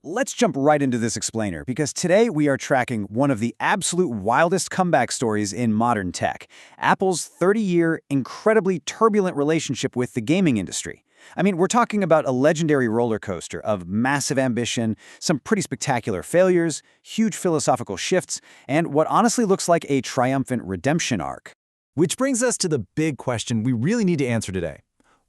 Let's jump right into this explainer, because today we are tracking one of the absolute wildest comeback stories in modern tech, Apple's 30-year, incredibly turbulent relationship with the gaming industry. I mean, we're talking about a legendary roller coaster of massive ambition, some pretty spectacular failures, huge philosophical shifts, and what honestly looks like a triumphant redemption arc. Which brings us to the big question we really need to answer today.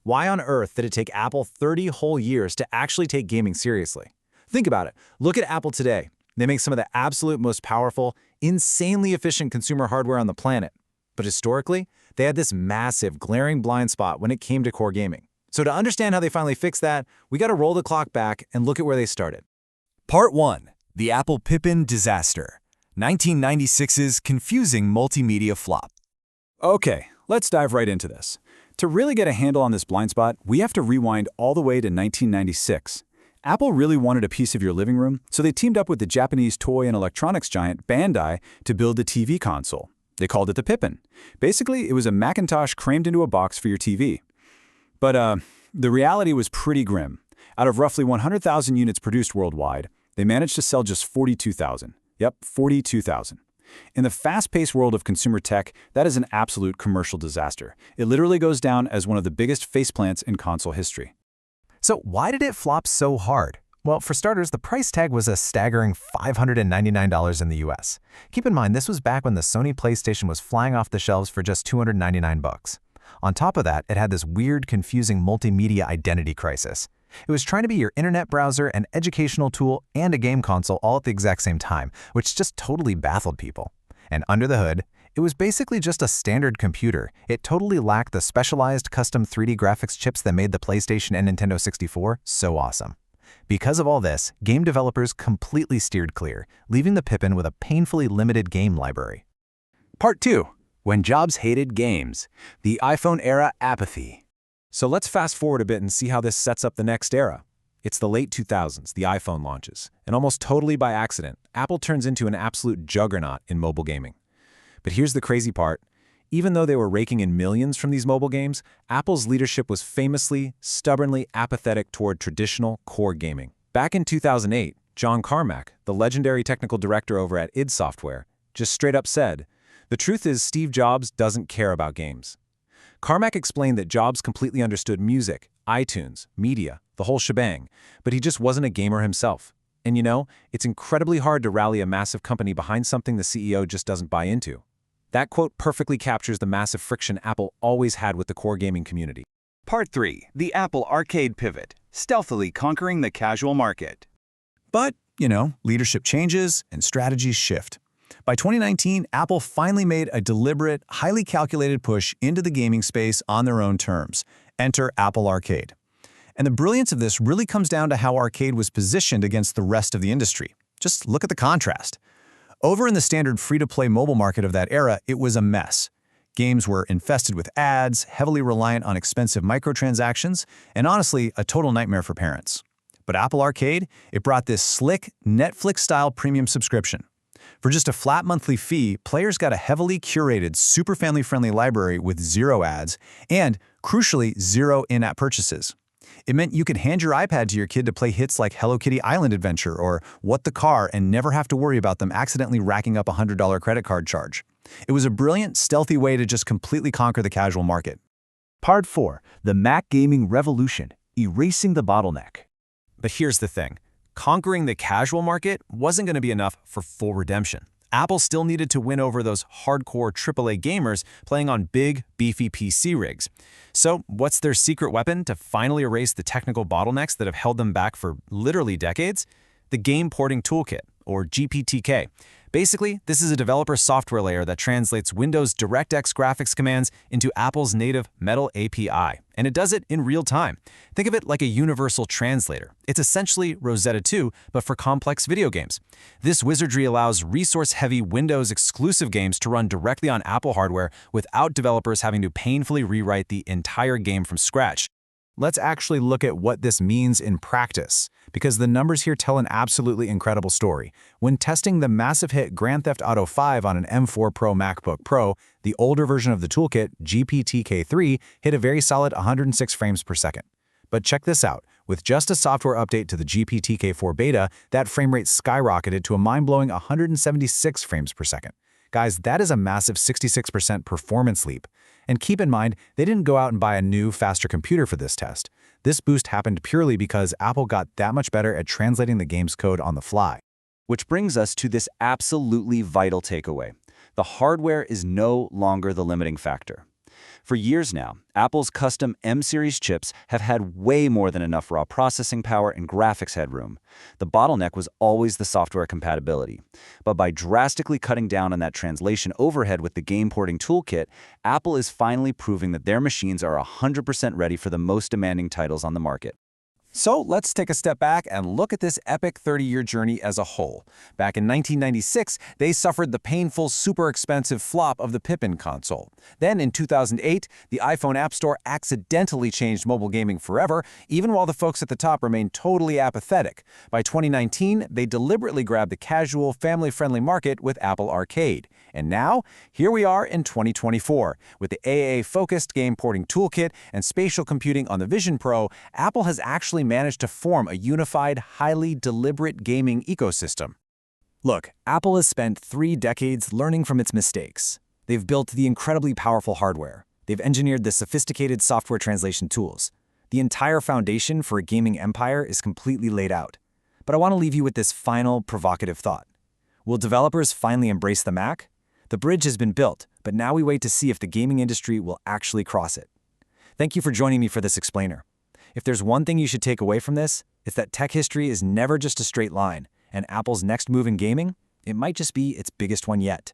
Why on earth did it take Apple 30 whole years to actually take gaming seriously? Think about it. Look at Apple today. They make some of the absolute most powerful, insanely efficient consumer hardware on the planet. But historically, they had this massive, glaring blind spot when it came to core gaming. So to understand how they finally fixed that, we got to roll the clock back and look at where they started. Part 1. The Apple Pippin Disaster. 1996's confusing multimedia flop. Okay, let's dive right into this. To really get a handle on this blind spot, we have to rewind all the way to 1996. Apple really wanted a piece of your living room, so they teamed up with the Japanese toy and electronics giant Bandai to build a TV console. They called it the Pippin. Basically, it was a Macintosh crammed into a box for your TV. But the reality was pretty grim. Out of roughly 100,000 units produced worldwide, they managed to sell just 42,000. Yep, 42,000. In the fast-paced world of consumer tech, that is an absolute commercial disaster. It literally goes down as one of the biggest faceplants in console history. So why did it flop so hard? Well, for starters, the price tag was a staggering $599 in the US. Keep in mind, this was back when the Sony PlayStation was flying off the shelves for just $299. On top of that, it had this weird, confusing multimedia identity crisis. It was trying to be your internet browser, an educational tool, and a game console all at the exact same time, which just totally baffled people. And under the hood, it was basically just a standard computer. It totally lacked the specialized custom 3D graphics chips that made the PlayStation and Nintendo 64 so awesome. Because of all this, game developers completely steered clear, leaving the Pippin with a painfully limited game library. Part 2. When Jobs hated games. The iPhone era apathy. So let's fast forward a bit and see how this sets up the next era. It's the late 2000s, the iPhone launches, and almost totally by accident, Apple turns into an absolute juggernaut in mobile gaming. But here's the crazy part. Even though they were raking in millions from these mobile games, Apple's leadership was famously, stubbornly apathetic toward traditional core gaming. Back in 2008, John Carmack, the legendary technical director over at id Software, just straight up said, "The truth is Steve Jobs doesn't care about games." Carmack explained that Jobs completely understood music, iTunes, media, the whole shebang, but he just wasn't a gamer himself. And you know, it's incredibly hard to rally a massive company behind something the CEO just doesn't buy into. That quote perfectly captures the massive friction Apple always had with the core gaming community. Part 3. The Apple Arcade Pivot, stealthily conquering the casual market. But, leadership changes and strategies shift. By 2019, Apple finally made a deliberate, highly calculated push into the gaming space on their own terms. Enter Apple Arcade. And the brilliance of this really comes down to how Arcade was positioned against the rest of the industry. Just look at the contrast. Over in the standard free-to-play mobile market of that era, it was a mess. Games were infested with ads, heavily reliant on expensive microtransactions, and honestly, a total nightmare for parents. But Apple Arcade, it brought this slick, Netflix-style premium subscription. For just a flat monthly fee, players got a heavily curated, super family-friendly library with zero ads and, crucially, zero in-app purchases. It meant you could hand your iPad to your kid to play hits like Hello Kitty Island Adventure or What the Car and never have to worry about them accidentally racking up a $100 credit card charge. It was a brilliant, stealthy way to just completely conquer the casual market. Part 4. The Mac Gaming Revolution, Erasing the Bottleneck. But here's the thing. Conquering the casual market wasn't going to be enough for full redemption. Apple still needed to win over those hardcore AAA gamers playing on big, beefy PC rigs. So what's their secret weapon to finally erase the technical bottlenecks that have held them back for literally decades? The Game Porting Toolkit, or GPTK. Basically, this is a developer software layer that translates Windows DirectX graphics commands into Apple's native Metal API, and it does it in real time. Think of it like a universal translator. It's essentially Rosetta 2, but for complex video games. This wizardry allows resource-heavy Windows-exclusive games to run directly on Apple hardware without developers having to painfully rewrite the entire game from scratch. Let's actually look at what this means in practice, because the numbers here tell an absolutely incredible story. When testing the massive hit Grand Theft Auto 5 on an M4 Pro MacBook Pro, the older version of the toolkit, GPTK3, hit a very solid 106 frames per second. But check this out. With just a software update to the GPTK4 beta, that frame rate skyrocketed to a mind-blowing 176 frames per second. Guys, that is a massive 66% performance leap. And keep in mind, they didn't go out and buy a new, faster computer for this test. This boost happened purely because Apple got that much better at translating the game's code on the fly. Which brings us to this absolutely vital takeaway. The hardware is no longer the limiting factor. For years now, Apple's custom M-series chips have had way more than enough raw processing power and graphics headroom. The bottleneck was always the software compatibility. But by drastically cutting down on that translation overhead with the Game Porting Toolkit, Apple is finally proving that their machines are 100% ready for the most demanding titles on the market. So let's take a step back and look at this epic 30-year journey as a whole. Back in 1996, they suffered the painful, super expensive flop of the Pippin console. Then in 2008, the iPhone App Store accidentally changed mobile gaming forever, even while the folks at the top remained totally apathetic. By 2019, they deliberately grabbed the casual, family-friendly market with Apple Arcade. And now, here we are in 2024. With the AA-focused Game Porting Toolkit and spatial computing on the Vision Pro, Apple has actually managed to form a unified, highly deliberate gaming ecosystem. Look, Apple has spent 3 decades learning from its mistakes. They've built the incredibly powerful hardware. They've engineered the sophisticated software translation tools. The entire foundation for a gaming empire is completely laid out. But I want to leave you with this final, provocative thought. Will developers finally embrace the Mac? The bridge has been built, but now we wait to see if the gaming industry will actually cross it. Thank you for joining me for this explainer. If there's one thing you should take away from this, it's that tech history is never just a straight line, and Apple's next move in gaming, it might just be its biggest one yet.